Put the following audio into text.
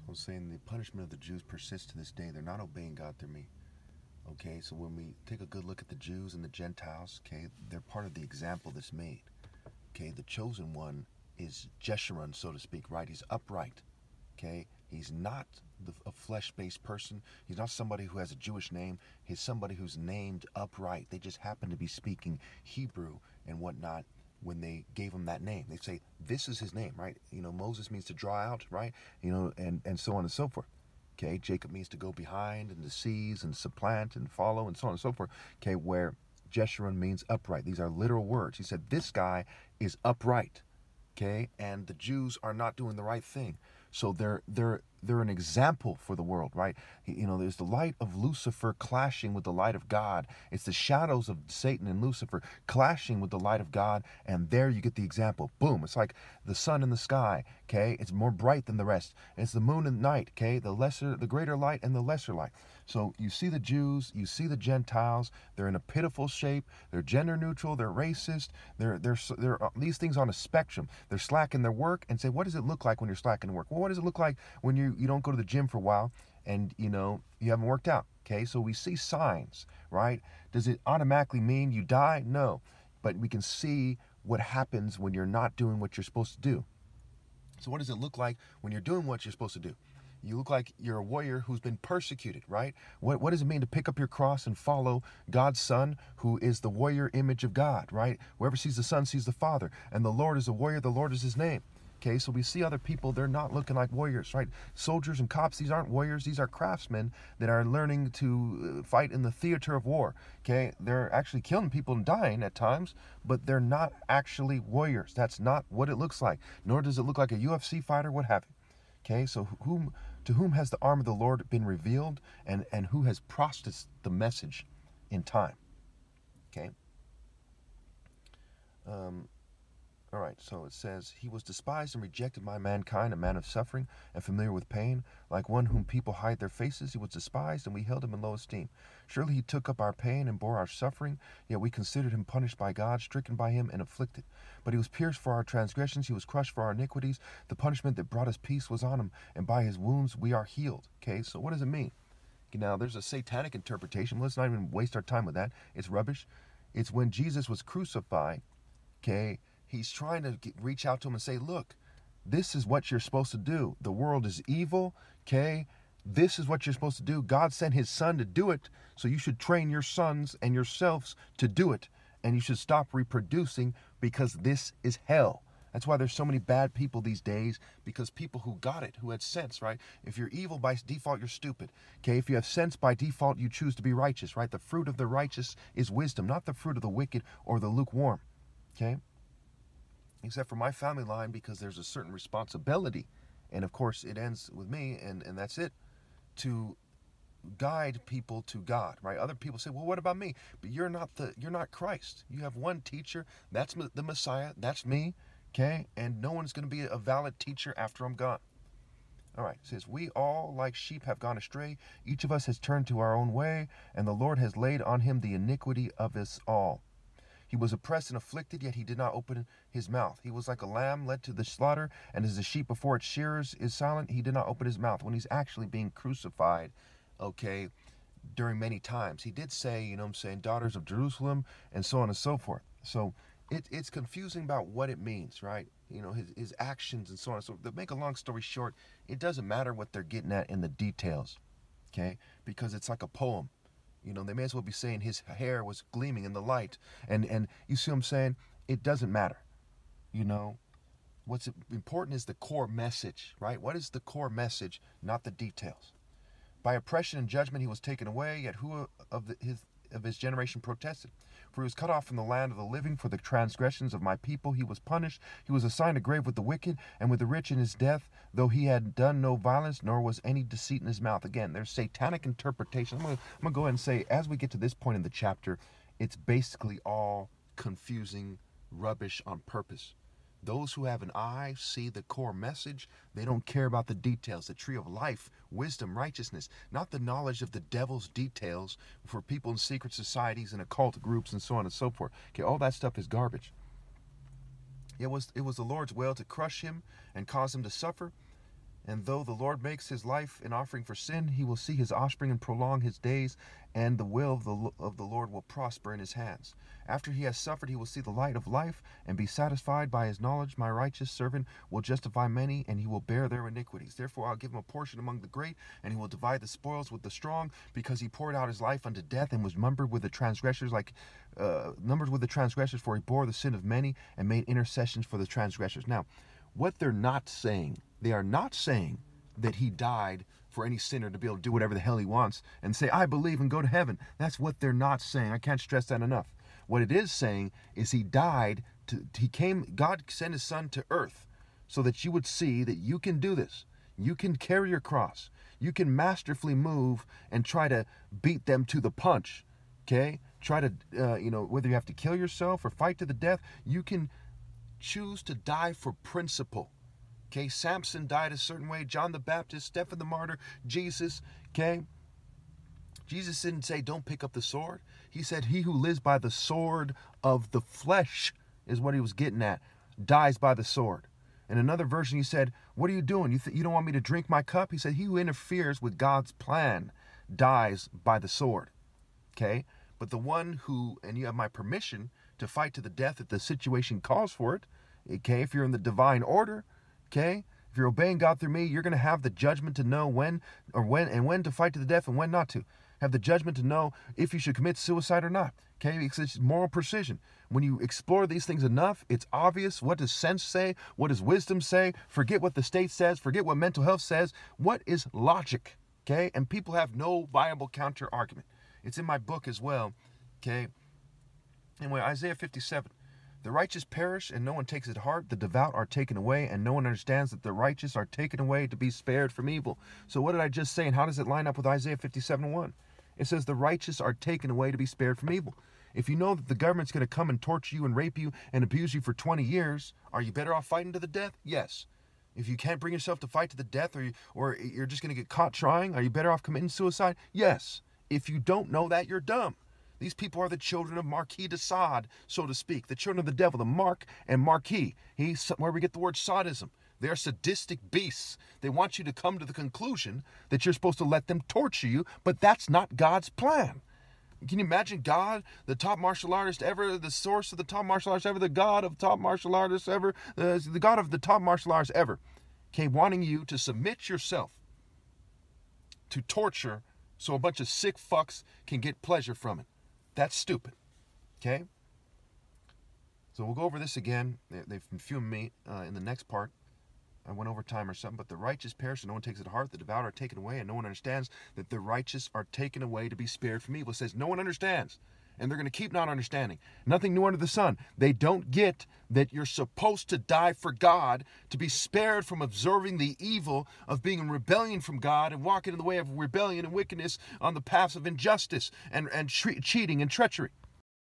I was saying the punishment of the Jews persists to this day. They're not obeying God through me. Okay, so when we take a good look at the Jews and the Gentiles, okay, they're part of the example that's made. Okay, the chosen one is Jeshurun, so to speak, right? He's upright. Okay, he's not a flesh-based person. He's not somebody who has a Jewish name. He's somebody who's named upright. They just happen to be speaking Hebrew and whatnot when they gave him that name. They say, this is his name, right? You know, Moses means to draw out, right? You know, and so on and so forth. Okay, Jacob means to go behind and to seize and supplant and follow and so on and so forth. Okay, where Jeshurun means upright. These are literal words. He said, this guy is upright. Okay, and the Jews are not doing the right thing. So they're an example for the world, right? You know, there's the light of Lucifer clashing with the light of God. It's the shadows of Satan and Lucifer clashing with the light of God, and there you get the example. Boom! It's like the sun in the sky. Okay, it's more bright than the rest. It's the moon at night. Okay, the greater light and the lesser light. So you see the Jews, you see the Gentiles. They're in a pitiful shape. They're gender neutral. They're racist. They're these things on a spectrum. They're slacking their work, and say, what does it look like when you're slacking work? Well, what does it look like when you don't go to the gym for a while and you haven't worked out? Okay, so we see signs, right? Does it automatically mean you die? No, but we can see what happens when you're not doing what you're supposed to do. So what does it look like when you're doing what you're supposed to do? You look like you're a warrior who's been persecuted, right? What does it mean to pick up your cross and follow God's Son, who is the warrior image of God, right? Whoever sees the Son sees the Father. And the Lord is a warrior, the Lord is his name. Okay, so we see other people, they're not looking like warriors, right? Soldiers and cops, these aren't warriors, these are craftsmen that are learning to fight in the theater of war. Okay, they're actually killing people and dying at times, but they're not actually warriors. That's not what it looks like, nor does it look like a UFC fighter, what have you. Okay, so to whom has the arm of the Lord been revealed, and who has processed the message in time? Okay. All right, so it says, he was despised and rejected by mankind, a man of suffering and familiar with pain. Like one whom people hide their faces, he was despised, and we held him in low esteem. Surely he took up our pain and bore our suffering, yet we considered him punished by God, stricken by him, and afflicted. But he was pierced for our transgressions, he was crushed for our iniquities. The punishment that brought us peace was on him, and by his wounds we are healed. Okay, so what does it mean? Now, there's a satanic interpretation. Let's not even waste our time with that. It's rubbish. It's when Jesus was crucified, okay, he's trying to reach out to him and say, look, this is what you're supposed to do. The world is evil, okay? This is what you're supposed to do. God sent his son to do it, so you should train your sons and yourselves to do it. And you should stop reproducing, because this is hell. That's why there's so many bad people these days, because people who got it, who had sense, right? If you're evil by default, you're stupid. Okay, if you have sense by default, you choose to be righteous, right? The fruit of the righteous is wisdom, not the fruit of the wicked or the lukewarm. Okay? Except for my family line, because there's a certain responsibility, and of course it ends with me, and that's it, to guide people to God, right? Other people say, well, what about me? But you're not Christ. You have one teacher, that's the Messiah, that's me, okay? And no one's going to be a valid teacher after I'm gone. All right, it says, we all like sheep have gone astray. Each of us has turned to our own way, and the Lord has laid on him the iniquity of us all. He was oppressed and afflicted, yet he did not open his mouth. He was like a lamb led to the slaughter, and as a sheep before its shearers is silent, he did not open his mouth. When he's actually being crucified, okay, during many times, he did say, daughters of Jerusalem, and so on and so forth. So it's confusing about what it means, right? His actions and so on and so forth. To make a long story short, it doesn't matter what they're getting at in the details, okay? Because it's like a poem. They may as well be saying his hair was gleaming in the light. And you see what I'm saying? It doesn't matter. What's important is the core message, right? What is the core message, not the details? By oppression and judgment he was taken away, yet who of his generation protested? For he was cut off from the land of the living. For the transgressions of my people he was punished. He was assigned a grave with the wicked and with the rich in his death, though he had done no violence, nor was any deceit in his mouth. Again, there's satanic interpretation. I'm going to go ahead and say, as we get to this point in the chapter, it's basically all confusing rubbish on purpose. Those who have an eye see the core message. They don't care about the details, the tree of life, wisdom, righteousness, not the knowledge of the devil's details for people in secret societies and occult groups and so on and so forth. Okay, all that stuff is garbage. It was the Lord's will to crush him and cause him to suffer. And though the Lord makes his life an offering for sin, he will see his offspring and prolong his days, and the will of the Lord will prosper in his hands. After he has suffered, he will see the light of life and be satisfied by his knowledge. My righteous servant will justify many, and he will bear their iniquities. Therefore I'll give him a portion among the great, and he will divide the spoils with the strong, because he poured out his life unto death and was numbered with the transgressors, for he bore the sin of many and made intercessions for the transgressors. Now, what they're not saying, they are not saying that he died for any sinner to be able to do whatever the hell he wants and say, I believe and go to heaven. That's what they're not saying. I can't stress that enough. What it is saying is he died, God sent his son to earth so that you would see that you can do this. You can carry your cross. You can masterfully move and try to beat them to the punch. Okay? Try to, whether you have to kill yourself or fight to the death, you can choose to die for principle. Okay, Samson died a certain way, John the Baptist, Stephen the martyr, Jesus, okay? Jesus didn't say, don't pick up the sword. He said, he who lives by the sword of the flesh is what he was getting at, dies by the sword. In another version, he said, what are you doing? You don't want me to drink my cup? He said, he who interferes with God's plan dies by the sword, okay? But the one who, and you have my permission to fight to the death if the situation calls for it, okay? If you're in the divine order, okay, if you're obeying God through me, you're going to have the judgment to know when to fight to the death and when not to. Have the judgment to know if you should commit suicide or not. Okay, because it's moral precision. When you explore these things enough, it's obvious. What does sense say? What does wisdom say? Forget what the state says. Forget what mental health says. What is logic? Okay, and people have no viable counter argument. It's in my book as well. Okay. Anyway, Isaiah 57. The righteous perish, and no one takes it to heart. The devout are taken away, and no one understands that the righteous are taken away to be spared from evil. So what did I just say, and how does it line up with Isaiah 57:1? It says the righteous are taken away to be spared from evil. If you know that the government's going to come and torture you and rape you and abuse you for 20 years, are you better off fighting to the death? Yes. If you can't bring yourself to fight to the death, or you're just going to get caught trying, are you better off committing suicide? Yes. If you don't know that, you're dumb. These people are the children of Marquis de Sade, so to speak. The children of the devil, the Mark and Marquis. Where we get the word sadism. They're sadistic beasts. They want you to come to the conclusion that you're supposed to let them torture you, but that's not God's plan. Can you imagine God, the top martial artist ever, the source of the top martial artists ever, the God of top martial artists ever, the God of the top martial artists ever, okay, wanting you to submit yourself to torture so a bunch of sick fucks can get pleasure from it? That's stupid, okay? So we'll go over this again. They've been fuming me in the next part. I went over time or something, but the righteous perish and no one takes it to heart. The devout are taken away, and no one understands that the righteous are taken away to be spared from evil. It says no one understands, and they're going to keep not understanding. Nothing new under the sun. They don't get that you're supposed to die for God to be spared from observing the evil of being in rebellion from God and walking in the way of rebellion and wickedness on the paths of injustice and cheating and treachery.